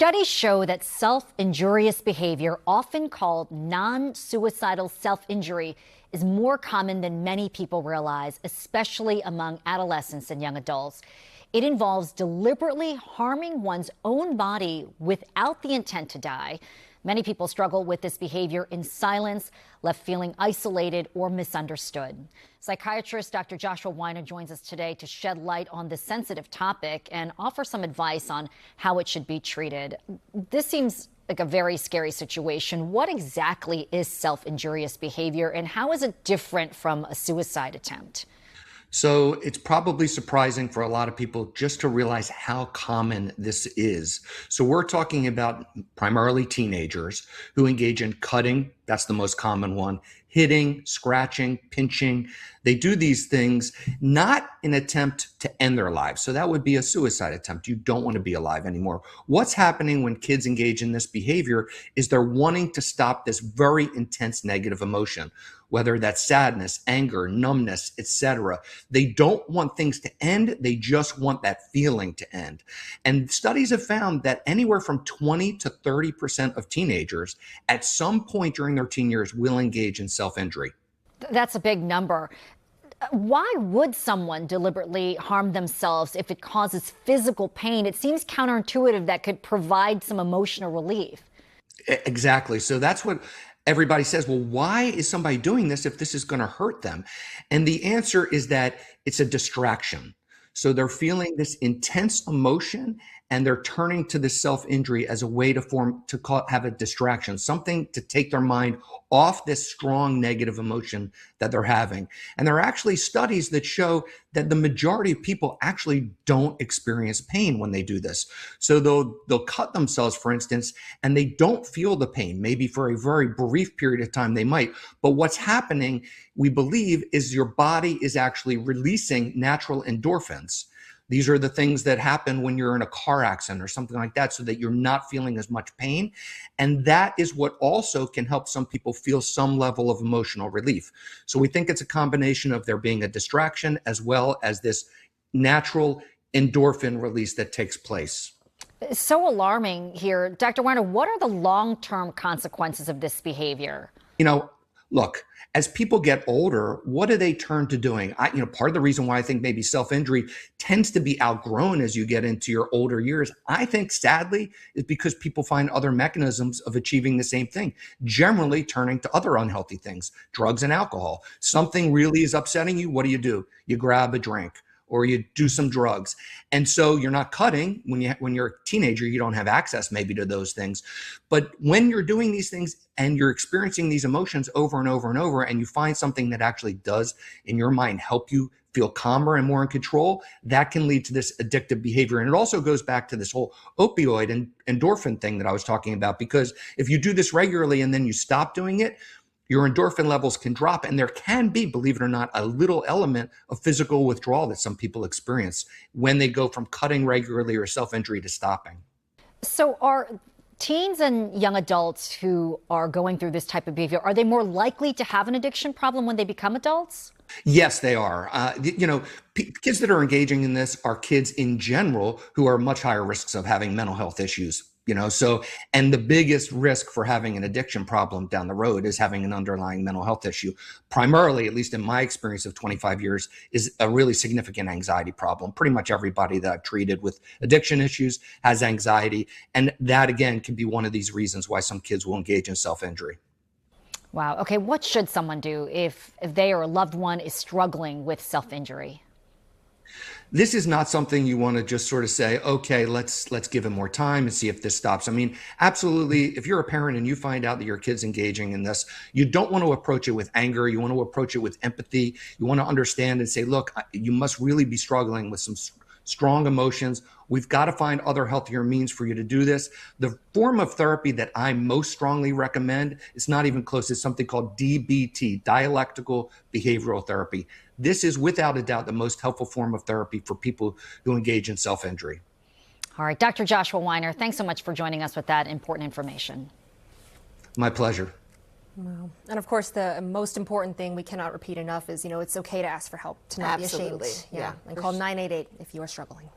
Studies show that self-injurious behavior, often called non-suicidal self-injury, is more common than many people realize, especially among adolescents and young adults. It involves deliberately harming one's own body without the intent to die. Many people struggle with this behavior in silence, left feeling isolated or misunderstood. Psychiatrist Dr. Joshua Weiner joins us today to shed light on this sensitive topic and offer some advice on how it should be treated. This seems like a very scary situation. What exactly is self-injurious behavior, and how is it different from a suicide attempt? So it's probably surprising for a lot of people just to realize how common this is. So we're talking about primarily teenagers who engage in cutting. That's the most common one. Hitting, scratching, pinching. They do these things not in an attempt to end their lives. So that would be a suicide attempt. You don't want to be alive anymore. What's happening when kids engage in this behavior is they're wanting to stop this very intense negative emotion, whether that's sadness, anger, numbness, etc. They don't want things to end. They just want that feeling to end. And studies have found that anywhere from 20 to 30% of teenagers at some point during their teen years will engage in self-injury. That's a big number. Why would someone deliberately harm themselves if it causes physical pain? It seems counterintuitive that could provide some emotional relief. Exactly. So that's what everybody says. Well, why is somebody doing this if this is going to hurt them? And the answer is that it's a distraction. So they're feeling this intense emotion and they're turning to this self-injury as a way to have a distraction, something to take their mind off this strong negative emotion that they're having. And there are actually studies that show that the majority of people actually don't experience pain when they do this. So they'll cut themselves, for instance, and they don't feel the pain. Maybe for a very brief period of time they might. But what's happening, we believe, is your body is actually releasing natural endorphins. These are the things that happen when you're in a car accident or something like that, so that you're not feeling as much pain. And that is what also can help some people feel some level of emotional relief. So we think it's a combination of there being a distraction as well as this natural endorphin release that takes place. It's so alarming here. Dr. Weiner, what are the long-term consequences of this behavior? Look, as people get older, what do they turn to doing? Part of the reason why I think maybe self-injury tends to be outgrown as you get into your older years, I think sadly, is because people find other mechanisms of achieving the same thing, generally turning to other unhealthy things, drugs and alcohol. Something really is upsetting you. What do? You grab a drink, or you do some drugs. And so you're not cutting. When you're a teenager, you don't have access maybe to those things. But when you're doing these things and you're experiencing these emotions over and over and over, and you find something that actually does in your mind help you feel calmer and more in control, that can lead to this addictive behavior. And it also goes back to this whole opioid and endorphin thing that I was talking about, because if you do this regularly and then you stop doing it, your endorphin levels can drop, and there can be, believe it or not, a little element of physical withdrawal that some people experience when they go from cutting regularly or self-injury to stopping. So are teens and young adults who are going through this type of behavior, are they more likely to have an addiction problem when they become adults? Yes, they are. Kids that are engaging in this are kids in general who are much higher risks of having mental health issues. And the biggest risk for having an addiction problem down the road is having an underlying mental health issue. Primarily, at least in my experience of 25 years, is a really significant anxiety problem. Pretty much everybody that I've treated with addiction issues has anxiety. And that, again, can be one of these reasons why some kids will engage in self-injury. Wow. Okay. What should someone do if they or a loved one is struggling with self-injury? This is not something you want to just sort of say, okay, let's give him more time and see if this stops. I mean, absolutely. If you're a parent and you find out that your kid's engaging in this, you don't want to approach it with anger. You want to approach it with empathy. You want to understand and say, look, you must really be struggling with some strong emotions. We've got to find other healthier means for you to do this. The form of therapy that I most strongly recommend, it's not even close, it's something called DBT, dialectical behavioral therapy. This is without a doubt the most helpful form of therapy for people who engage in self-injury. All right, Dr. Joshua Weiner, thanks so much for joining us with that important information. My pleasure. Wow. And of course, the most important thing we cannot repeat enough is, it's okay to ask for help, to not be ashamed. Yeah. And call 988 if you are struggling.